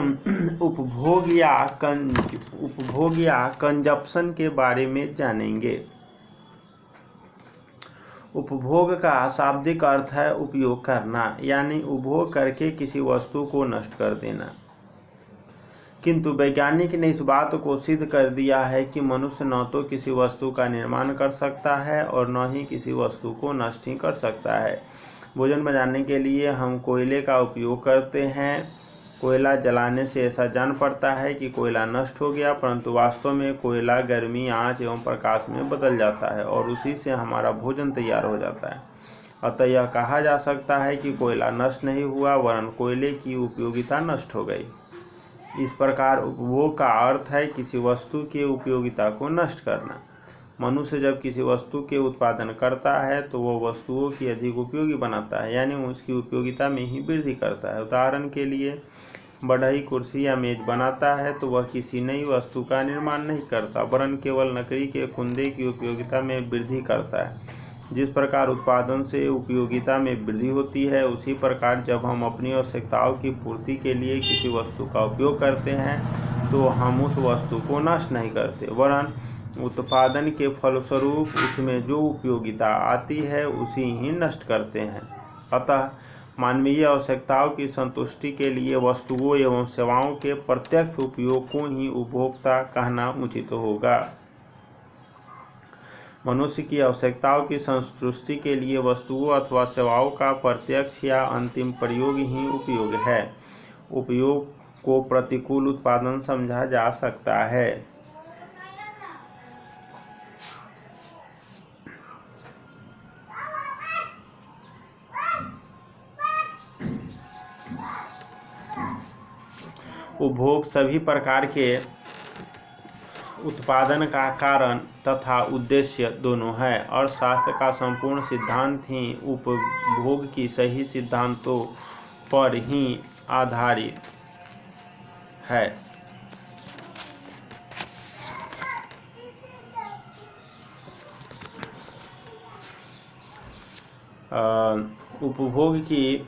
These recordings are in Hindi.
हम उपभोग या कंजप्शन के बारे में जानेंगे। उपभोग का शाब्दिक अर्थ है उपयोग करना, यानी उपभोग करके किसी वस्तु को नष्ट कर देना। किंतु वैज्ञानिक ने इस बात को सिद्ध कर दिया है कि मनुष्य न तो किसी वस्तु का निर्माण कर सकता है और न ही किसी वस्तु को नष्ट ही कर सकता है। भोजन बनाने के लिए हम कोयले का उपयोग करते हैं। कोयला जलाने से ऐसा जान पड़ता है कि कोयला नष्ट हो गया, परंतु वास्तव में कोयला गर्मी, आंच एवं प्रकाश में बदल जाता है और उसी से हमारा भोजन तैयार हो जाता है। अतः यह कहा जा सकता है कि कोयला नष्ट नहीं हुआ, वरन कोयले की उपयोगिता नष्ट हो गई। इस प्रकार उपभोग का अर्थ है किसी वस्तु की उपयोगिता को नष्ट करना। मनुष्य जब किसी वस्तु के उत्पादन करता है तो वह वस्तुओं की अधिक उपयोगी बनाता है, यानी उसकी उपयोगिता में ही वृद्धि करता है। उदाहरण के लिए बढ़ई, कुर्सी या मेज बनाता है तो वह किसी नई वस्तु का निर्माण नहीं करता, वरन केवल लकड़ी के कुंदे की उपयोगिता में वृद्धि करता है। जिस प्रकार उत्पादन से उपयोगिता में वृद्धि होती है, उसी प्रकार जब हम अपनी आवश्यकताओं की पूर्ति के लिए किसी वस्तु का उपयोग करते हैं तो हम उस वस्तु को नष्ट नहीं करते, वरन उत्पादन के फलस्वरूप उसमें जो उपयोगिता आती है उसी ही नष्ट करते हैं। अतः मानवीय आवश्यकताओं की संतुष्टि के लिए वस्तुओं एवं सेवाओं के प्रत्यक्ष उपयोग को ही उपभोक्ता कहना उचित होगा। मनुष्य की आवश्यकताओं की संतुष्टि के लिए वस्तुओं अथवा सेवाओं का प्रत्यक्ष या अंतिम प्रयोग ही उपयोग है। उपयोग को प्रतिकूल उत्पादन समझा जा सकता है। उपभोग सभी प्रकार के उत्पादन का कारण तथा उद्देश्य दोनों है, और शास्त्र का संपूर्ण सिद्धांत ही उपभोग की सही सिद्धांतों पर ही आधारित है। उपभोग की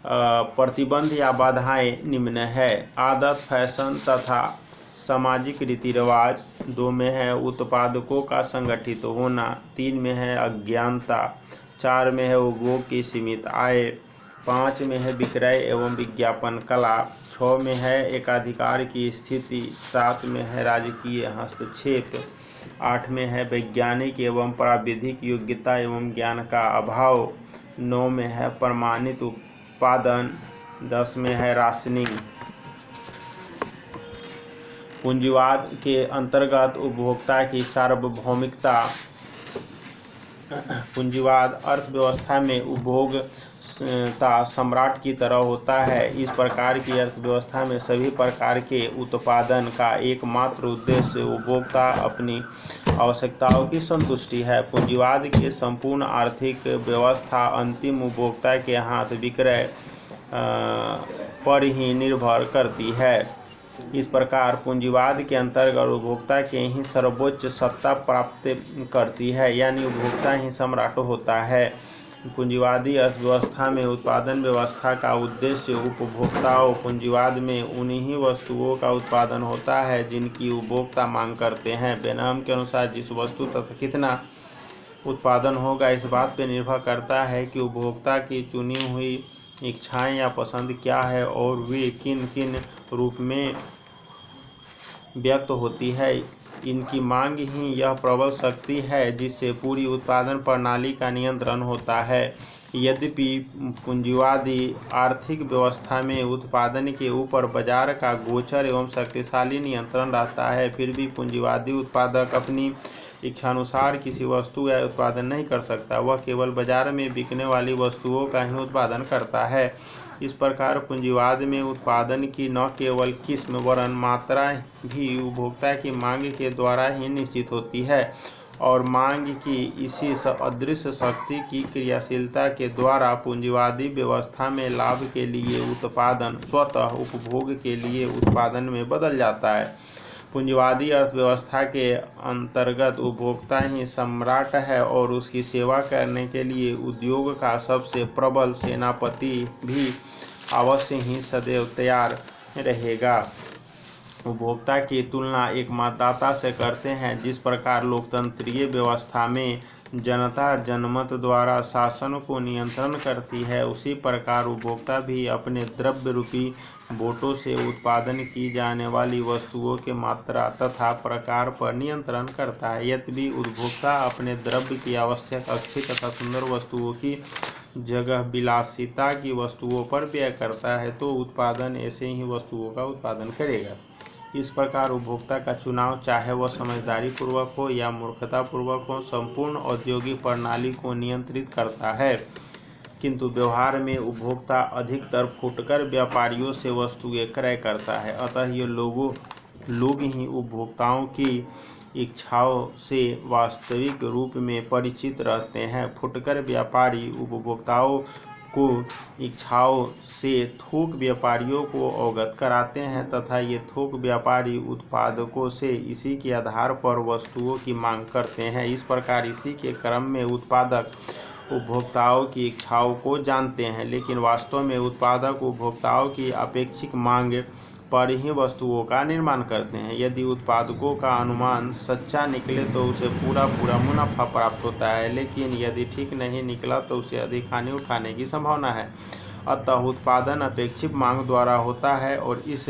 प्रतिबंध या बाधाएं निम्न है। आदत, फैशन तथा सामाजिक रीति रिवाज। 2 में है उत्पादकों का संगठित होना। 3 में है अज्ञानता। 4 में है उपभोग की सीमित आय। 5 में है विक्रय एवं विज्ञापन कला। 6 में है एकाधिकार की स्थिति। 7 में है राजकीय हस्तक्षेप। 8 में है वैज्ञानिक एवं प्राविधिक योग्यता एवं ज्ञान का अभाव। 9 में है प्रमाणित उत्पादन। 10 में है राशनिंग। पूंजीवाद के अंतर्गत उपभोक्ता की सार्वभौमिकता। पूंजीवाद अर्थव्यवस्था में उपभोक्ता सम्राट की तरह होता है। इस प्रकार की अर्थव्यवस्था में सभी प्रकार के उत्पादन का एकमात्र उद्देश्य उपभोक्ता अपनी आवश्यकताओं की संतुष्टि है। पूंजीवाद के संपूर्ण आर्थिक व्यवस्था अंतिम उपभोक्ता के हाथ विक्रय पर ही निर्भर करती है। इस प्रकार पूंजीवाद के अंतर्गत उपभोक्ता के ही सर्वोच्च सत्ता प्राप्त करती है, यानी उपभोक्ता ही सम्राट होता है। पूंजीवादी अर्थव्यवस्था में उत्पादन व्यवस्था का उद्देश्य उपभोक्ताओं पूंजीवाद में उन्हीं वस्तुओं का उत्पादन होता है जिनकी उपभोक्ता मांग करते हैं। बेनहम के अनुसार जिस वस्तु तथा कितना उत्पादन होगा इस बात पर निर्भर करता है कि उपभोक्ता की चुनी हुई इच्छाएं या पसंद क्या है और वे किन किन रूप में व्यक्त होती है। इनकी मांग ही यह प्रबल शक्ति है जिससे पूरी उत्पादन प्रणाली का नियंत्रण होता है। यद्यपि पूंजीवादी आर्थिक व्यवस्था में उत्पादन के ऊपर बाजार का गोचर एवं शक्तिशाली नियंत्रण रहता है, फिर भी पूंजीवादी उत्पादक अपनी इच्छानुसार किसी वस्तु या उत्पादन नहीं कर सकता। वह केवल बाजार में बिकने वाली वस्तुओं का ही उत्पादन करता है। इस प्रकार पूंजीवाद में उत्पादन की न केवल किस्म वरन मात्रा भी उपभोक्ता की मांग के द्वारा ही निश्चित होती है, और मांग की इसी अदृश्य शक्ति की क्रियाशीलता के द्वारा पूंजीवादी व्यवस्था में लाभ के लिए उत्पादन स्वतः उपभोग के लिए उत्पादन में बदल जाता है। पूंजीवादी अर्थव्यवस्था के अंतर्गत उपभोक्ता ही सम्राट है और उसकी सेवा करने के लिए उद्योग का सबसे प्रबल सेनापति भी अवश्य ही सदैव तैयार रहेगा। उपभोक्ता की तुलना एक मतदाता से करते हैं। जिस प्रकार लोकतंत्रीय व्यवस्था में जनता जनमत द्वारा शासन को नियंत्रण करती है, उसी प्रकार उपभोक्ता भी अपने द्रव्य रूपी वोटों से उत्पादन की जाने वाली वस्तुओं के मात्रा तथा प्रकार पर नियंत्रण करता है। यद्यपि उपभोक्ता अपने द्रव्य की आवश्यक, अच्छी तथा सुंदर वस्तुओं की जगह विलासिता की वस्तुओं पर व्यय करता है, तो उत्पादन ऐसे ही वस्तुओं का उत्पादन करेगा। इस प्रकार उपभोक्ता का चुनाव, चाहे वह समझदारी पूर्वक हो या मूर्खता पूर्वक हो, संपूर्ण औद्योगिक प्रणाली को नियंत्रित करता है। किंतु व्यवहार में उपभोक्ता अधिकतर फुटकर व्यापारियों से वस्तुएं क्रय करता है। अतः ये लोग ही उपभोक्ताओं की इच्छाओं से वास्तविक रूप में परिचित रहते हैं। फुटकर व्यापारी उपभोक्ताओं को इच्छाओं से थोक व्यापारियों को अवगत कराते हैं तथा ये थोक व्यापारी उत्पादकों से इसी के आधार पर वस्तुओं की मांग करते हैं। इस प्रकार इसी के क्रम में उत्पादक उपभोक्ताओं की इच्छाओं को जानते हैं, लेकिन वास्तव में उत्पादक उपभोक्ताओं की अपेक्षित मांग पर ही वस्तुओं का निर्माण करते हैं। यदि उत्पादकों का अनुमान सच्चा निकले तो उसे पूरा मुनाफा प्राप्त होता है, लेकिन यदि ठीक नहीं निकला तो उसे अधिक हानि उठाने की संभावना है। अतः उत्पादन अपेक्षित मांग द्वारा होता है और इस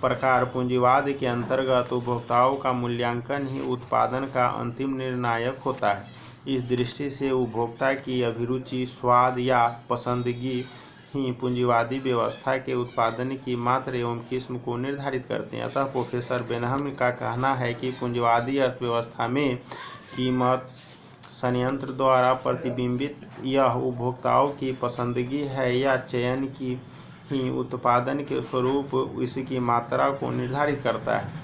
प्रकार पूंजीवाद के अंतर्गत उपभोक्ताओं का मूल्यांकन ही उत्पादन का अंतिम निर्णायक होता है। इस दृष्टि से उपभोक्ता की अभिरुचि, स्वाद या पसंदगी ही पूंजीवादी व्यवस्था के उत्पादन की मात्रा एवं किस्म को निर्धारित करते हैं। अतः प्रोफेसर बेनहम का कहना है कि पूंजीवादी अर्थव्यवस्था में कीमत संयंत्र द्वारा प्रतिबिंबित यह उपभोक्ताओं की पसंदगी है या चयन की ही उत्पादन के स्वरूप इसकी मात्रा को निर्धारित करता है।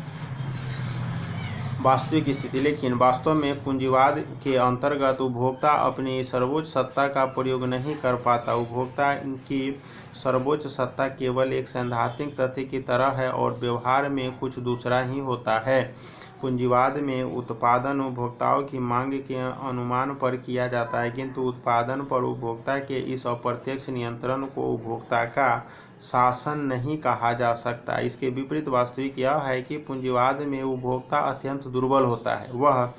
वास्तविक स्थिति, लेकिन वास्तव में पूंजीवाद के अंतर्गत उपभोक्ता अपनी सर्वोच्च सत्ता का प्रयोग नहीं कर पाता। उपभोक्ता की सर्वोच्च सत्ता केवल एक सैद्धांतिक तथ्य की तरह है और व्यवहार में कुछ दूसरा ही होता है। पूंजीवाद में उत्पादन उपभोक्ताओं की मांग के अनुमान पर किया जाता है, किंतु उत्पादन पर उपभोक्ता के इस अप्रत्यक्ष नियंत्रण को उपभोक्ता का शासन नहीं कहा जा सकता। इसके विपरीत वास्तविक यह है कि पूंजीवाद में उपभोक्ता अत्यंत दुर्बल होता है। वह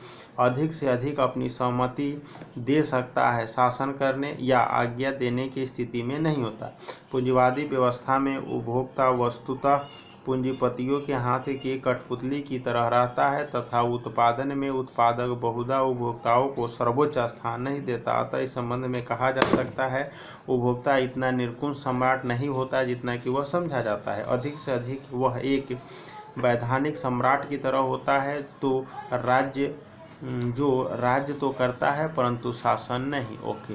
अधिक से अधिक अपनी सहमति दे सकता है, शासन करने या आज्ञा देने की स्थिति में नहीं होता। पूंजीवादी व्यवस्था में उपभोक्ता वस्तुतः पूंजीपतियों के हाथ की कठपुतली की तरह रहता है तथा उत्पादन में उत्पादक बहुधा उपभोक्ताओं को सर्वोच्च स्थान नहीं देता। अतः इस संबंध में कहा जा सकता है उपभोक्ता इतना निर्कुंज सम्राट नहीं होता जितना कि वह समझा जाता है। अधिक से अधिक वह एक वैधानिक सम्राट की तरह होता है जो राज्य तो करता है परंतु शासन नहीं। ओके।